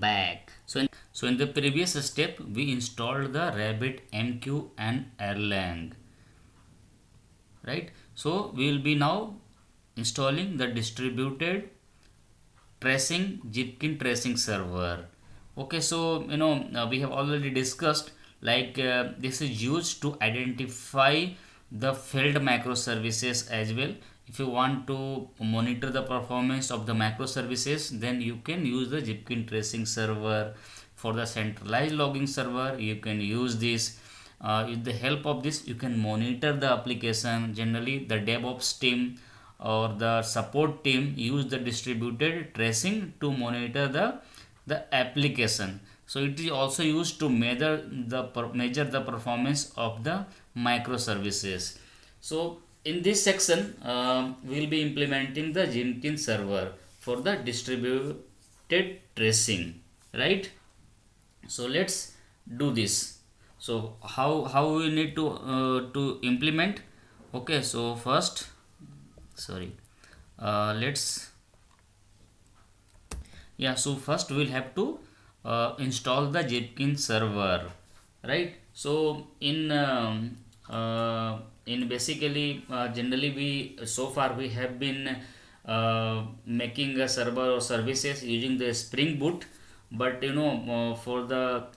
back. So in the previous step we installed the Rabbit MQ and Erlang, right? So we will be now installing the distributed tracing Zipkin tracing server. Okay, so we have already discussed, like this is used to identify the failed microservices as well. If you want to monitor the performance of the microservices, then you can use the Zipkin tracing server. For the centralized logging server, you can use this. With the help of this, you can monitor the application. Generally, the DevOps team or the support team use the distributed tracing to monitor the application. So it is also used to measure the performance of the microservices. So in this section, we will be implementing the Jenkins server for the distributed tracing, right? So let's do this. So how we need to implement? Okay, so first, sorry, let's, yeah, so first we'll have to install the Jenkins server, right? So in basically, generally we so far we have been making a server or services using the Spring Boot, but for the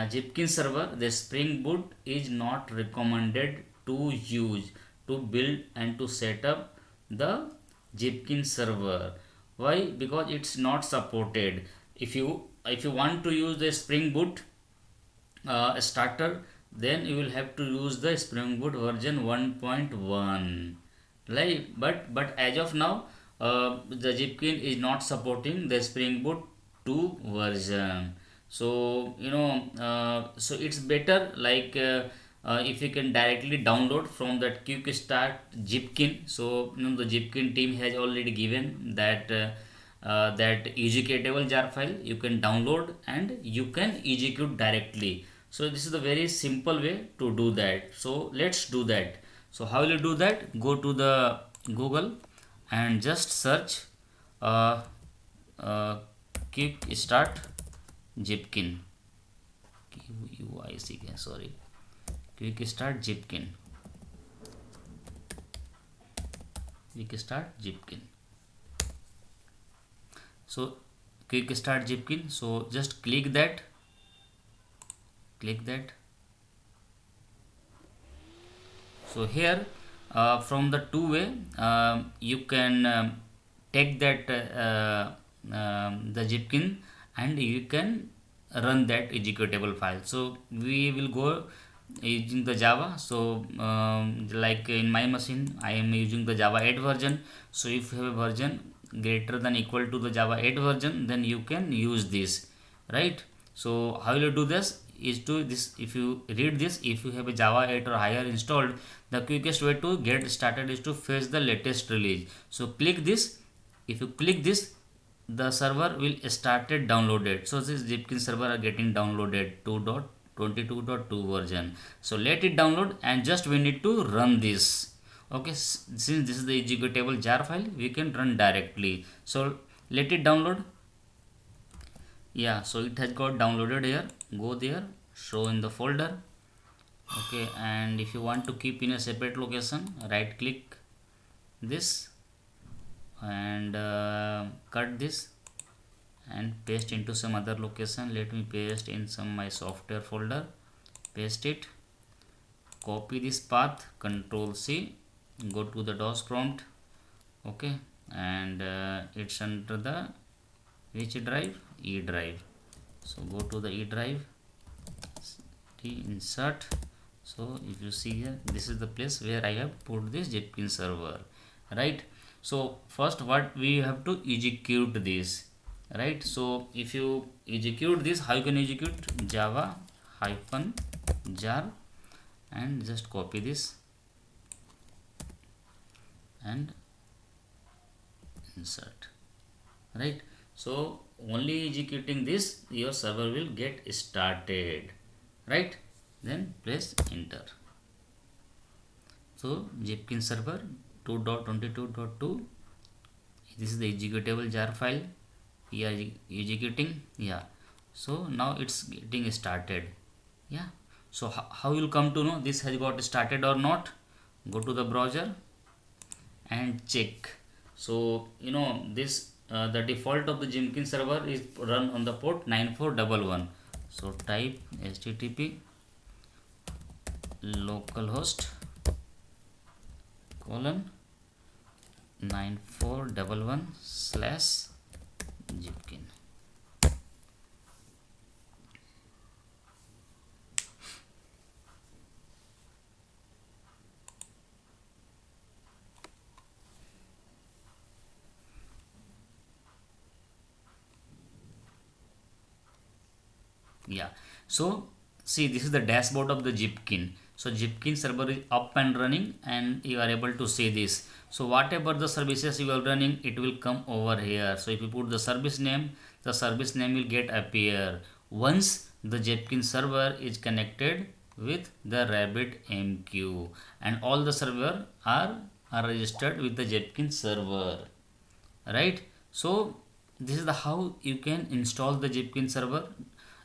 Jenkins server, the Spring Boot is not recommended to use to build and to set up the Jenkins server. Why? Because it's not supported. If you want to use the Spring Boot starter, then you will have to use the Spring Boot version 1.1, right? But as of now, the Jenkins is not supporting the Spring Boot 2 version. So so it's better, like if you can directly download from that quick start Jenkins. So the Jenkins team has already given that executable jar file. You can download and you can execute directly. So this is the very simple way to do that. So let's do that. So how will you do that? Go to the Google and just search uh, uh, quick start Jenkins. QUICK, sorry, quick start Jenkins. Quick start Jenkins. So quick start Jenkins. So just click that. So here, from the two way, you can take that the Jenkins, and you can run that executable file. So we will go using the Java. So like in my machine I am using the Java 8 version. So if you have a version greater than equal to the Java 8 version, then you can use this, right? So how will you do this? Is to this, if you read this, if you have a Java 8 or higher installed, the quickest way to get started is to fetch the latest release. So click this. If you click this, the server will started downloaded. So this Jenkins server are getting downloaded 2.22.2 version. So let it download, and just we need to run this. Okay, since this is the executable jar file, we can run directly. So let it download. Yeah, so it has got downloaded here. Go there, show in the folder. Okay, and if you want to keep in a separate location, right click this and cut this and paste into some other location. Let me paste in some my software folder. Paste it, copy this path, Control C, go to the DOS prompt. Okay, and it's under the which drive? E drive. So go to the E drive, insert. So if you see here, this is the place where I have put this Jenkins server, right? So first what we have to execute this, right? So if you execute this, how you can execute? Java hyphen jar, and just copy this and insert, right? So only executing this, your server will get started, right? Then press enter. So Jenkins server 2.22.2, this is the executable jar file we are executing. Yeah, So now it's getting started. Yeah. So how you'll come to know this has got started or not? Go to the browser and check. So this the default of the Jenkins server is run on the port 9411. So type http localhost colon 9411/Jenkins. Yeah. So see, this is the dashboard of the Jenkins. So Jenkins server is up and running, and you are able to see this. So whatever the services you are running, it will come over here. So if you put the service name will get appear once the Jenkins server is connected with the RabbitMQ, and all the server are registered with the Jenkins server, right? So this is the how you can install the Jenkins server.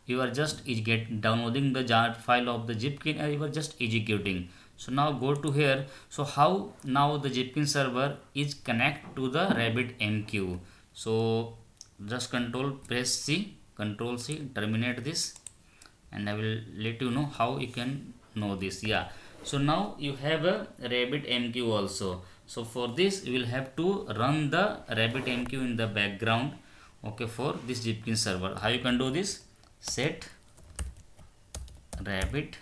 You are just get downloading the jar file of the Jenkins, and you are just executing. So now go to here. So how now the Jenkins server is connect to the RabbitMQ. So just control C, terminate this, and I will let you know how you can know this. Yeah. So now you have a RabbitMQ also. So for this you will have to run the RabbitMQ in the background. Okay, for this Jenkins server, how you can do this? Set rabbit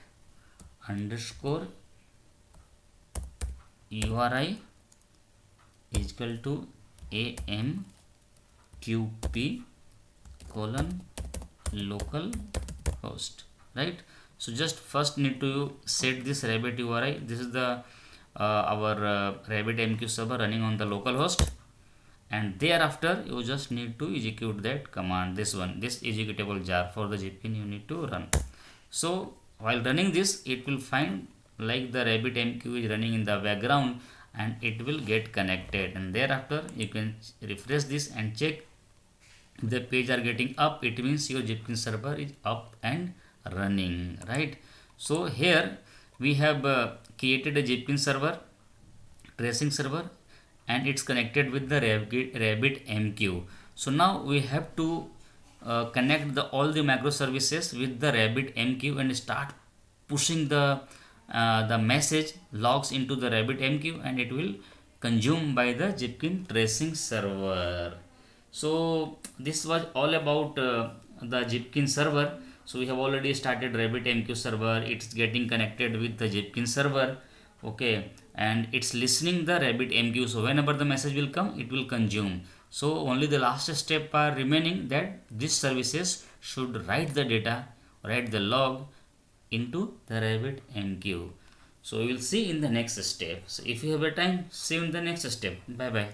underscore URI is equal to AMQP colon local host, right? So just first need to set this rabbit URI. This is the our RabbitMQ server running on the local host, and thereafter you just need to execute that command, this executable jar for the Jenkins you need to run. So while running this, it will find like the RabbitMQ is running in the background, and it will get connected, and thereafter you can refresh this and check if the page are getting up. It means your Jenkins server is up and running, right? So here we have created a Jenkins server, tracing server, and it's connected with the RabbitMQ. So now we have to connect all the microservices with the RabbitMQ and start pushing the message logs into the RabbitMQ, and it will consumed by the Jenkins tracing server. So this was all about the Jenkins server. So we have already started RabbitMQ server. It's getting connected with the Jenkins server. Okay, and it's listening the RabbitMQ. So whenever the message will come, it will consume. So only the last step are remaining, that these services should write the log into the RabbitMQ. So we will see in the next step. So if you have a time, see you in the next step. Bye bye.